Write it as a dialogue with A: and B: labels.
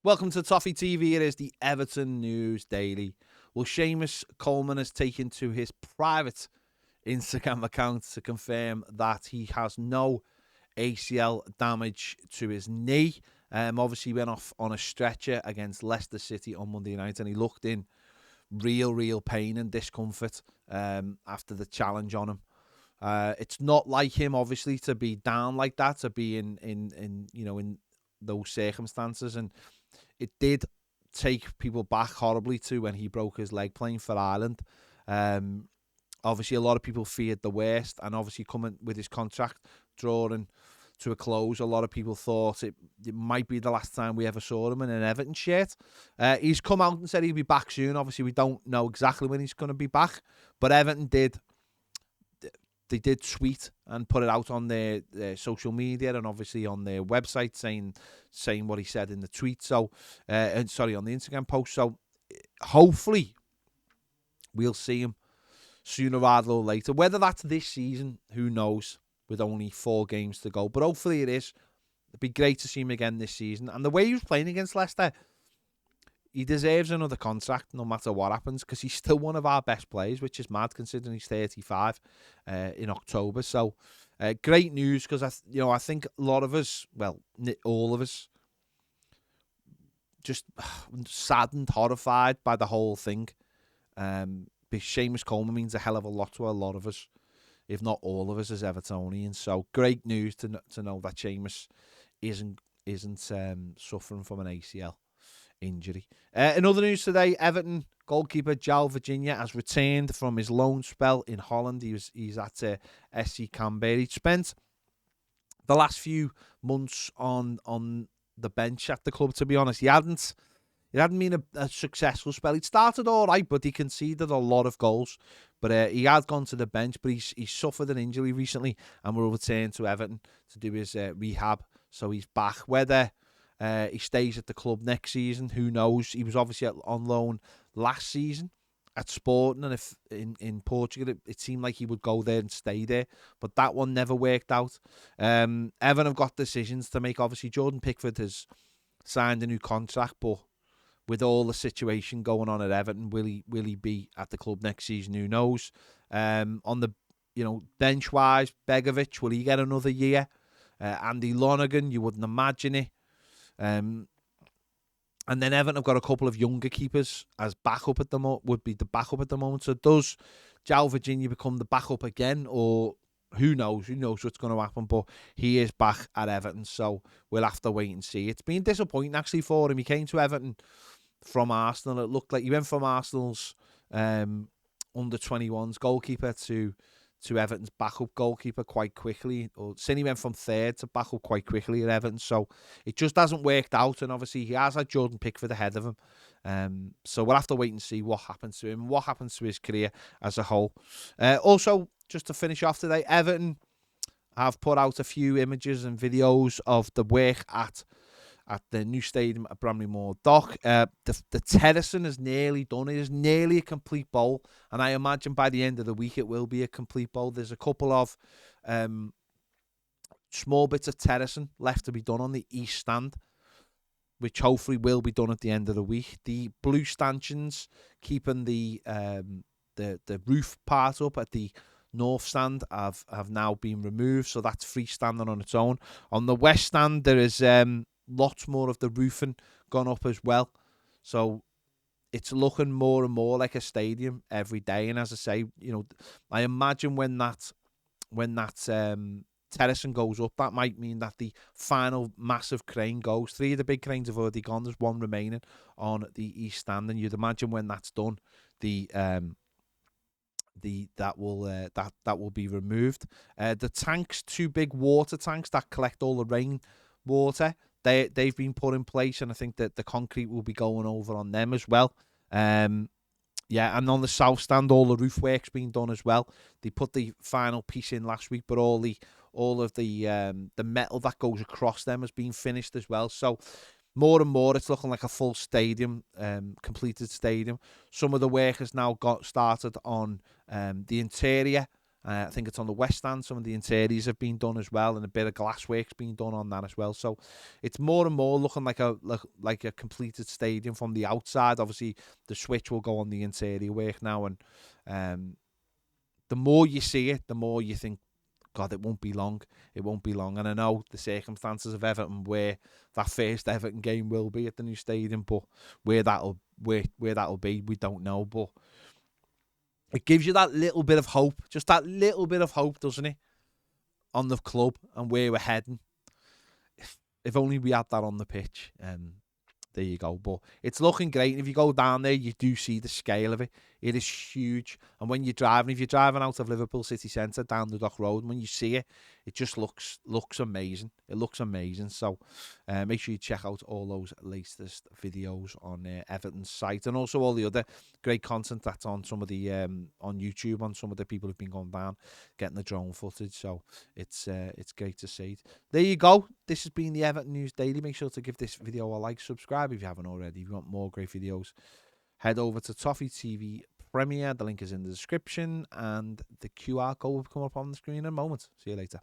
A: Welcome to Toffee TV. It is the Everton News Daily. Well, Coleman has taken to his private Instagram account to confirm that he has no ACL damage to his knee. Obviously, he went off on a stretcher against Leicester City on Monday night, and he looked in real pain and discomfort after the challenge on him. It's not like him, obviously, to be down like that, to be in those circumstances, and it did take people back horribly to when he broke his leg playing for Ireland. Obviously, a lot of people feared the worst, and obviously coming with his contract drawing to a close, a lot of people thought it might be the last time we ever saw him in an Everton shirt. He's come out and said he'll be back soon. Obviously, we don't know exactly when he's going to be back, but Everton did tweet and put it out on their social media and obviously on their website saying what he said in the tweet. So, on the Instagram post. So, hopefully, we'll see him sooner rather than later. Whether that's this season, who knows? With only 4 games to go, but hopefully it is. It'd be great to see him again this season. And the way he was playing against Leicester, he deserves another contract no matter what happens, because he's still one of our best players, which is mad considering he's 35 in October. So great news, because I think a lot of us, well, all of us, just saddened, horrified by the whole thing. Seamus Coleman means a hell of a lot to a lot of us, if not all of us as Evertonians. So great news to know that Seamus isn't suffering from an ACL injury. In other news today, Everton goalkeeper João Virginia has returned from his loan spell in Holland. He's at SC Canberra. He spent the last few months on the bench at the club, to be honest. He hadn't been a successful spell. He'd started all right, but he conceded a lot of goals. But he had gone to the bench, but he's suffered an injury recently and will return to Everton to do his rehab. So he's back. Whether he stays at the club next season, who knows? He was obviously on loan last season at Sporting, and if in Portugal, it seemed like he would go there and stay there. But that one never worked out. Everton have got decisions to make. Obviously, Jordan Pickford has signed a new contract, but with all the situation going on at Everton, will he be at the club next season? Who knows? On the bench wise, Begovic, will he get another year? Andy Lonergan, you wouldn't imagine it. And then Everton have got a couple of younger keepers as backup at the moment. Would be the backup at the moment. So does João Virginia become the backup again, or who knows? Who knows what's going to happen? But he is back at Everton, so we'll have to wait and see. It's been disappointing actually for him. He came to Everton from Arsenal. It looked like he went from Arsenal's under-21s goalkeeper to Everton's backup goalkeeper quite quickly. Or he went from third to backup quite quickly at Everton. So it just hasn't worked out. And obviously he has had Jordan Pickford ahead of him. So we'll have to wait and see what happens to him, what happens to his career as a whole. Also, just to finish off today, Everton have put out a few images and videos of the work at the new stadium at Bramley-Moore Dock. The terracing is nearly done. It is nearly a complete bowl, and I imagine by the end of the week it will be a complete bowl. There's a couple of small bits of terracing left to be done on the east stand, which hopefully will be done at the end of the week. The blue stanchions keeping the roof part up at the north stand have now been removed, so that's freestanding on its own. On the west stand, there is lots more of the roofing gone up as well, so it's looking more and more like a stadium every day. And as I say, I imagine when that terracing goes up, that might mean that the final massive crane goes. 3 of the big cranes have already gone. There's 1 remaining on the east stand, and you'd imagine when that's done, that will be removed. The tanks, 2 big water tanks that collect all the rain water, they've been put in place, and I think that the concrete will be going over on them as well. And on the south stand, all the roof work's been done as well. They put the final piece in last week, but all of the metal that goes across them has been finished as well. So more and more, it's looking like a full stadium, completed stadium. Some of the work has now got started on the interior I think it's on the west stand. Some of the interiors have been done as well, and a bit of glasswork's been done on that as well. So it's more and more looking like a completed stadium from the outside. Obviously, the switch will go on the interior work now, and the more you see it, the more you think, God, it won't be long. It won't be long. And I know the circumstances of Everton, where that first Everton game will be at the new stadium, but where that'll be, we don't know. But it gives you that little bit of hope, just that little bit of hope, doesn't it, on the club and where we're heading. If only we had that on the pitch. There you go. But it's looking great. And if you go down there, you do see the scale of it. It is huge. And when you're driving, if you're driving out of Liverpool city centre down the Dock Road, when you see it, it just looks amazing. It looks amazing. So make sure you check out all those latest videos on Everton's site, and also all the other great content that's on some of the on YouTube, on some of the people who've been going down getting the drone footage. So it's great to see. There you go. This has been the Everton News Daily. Make sure to give this video a like, subscribe if you haven't already. If you want more great videos, head over to Toffee TV Premier. The link is in the description, and the QR code will come up on the screen in a moment. See you later.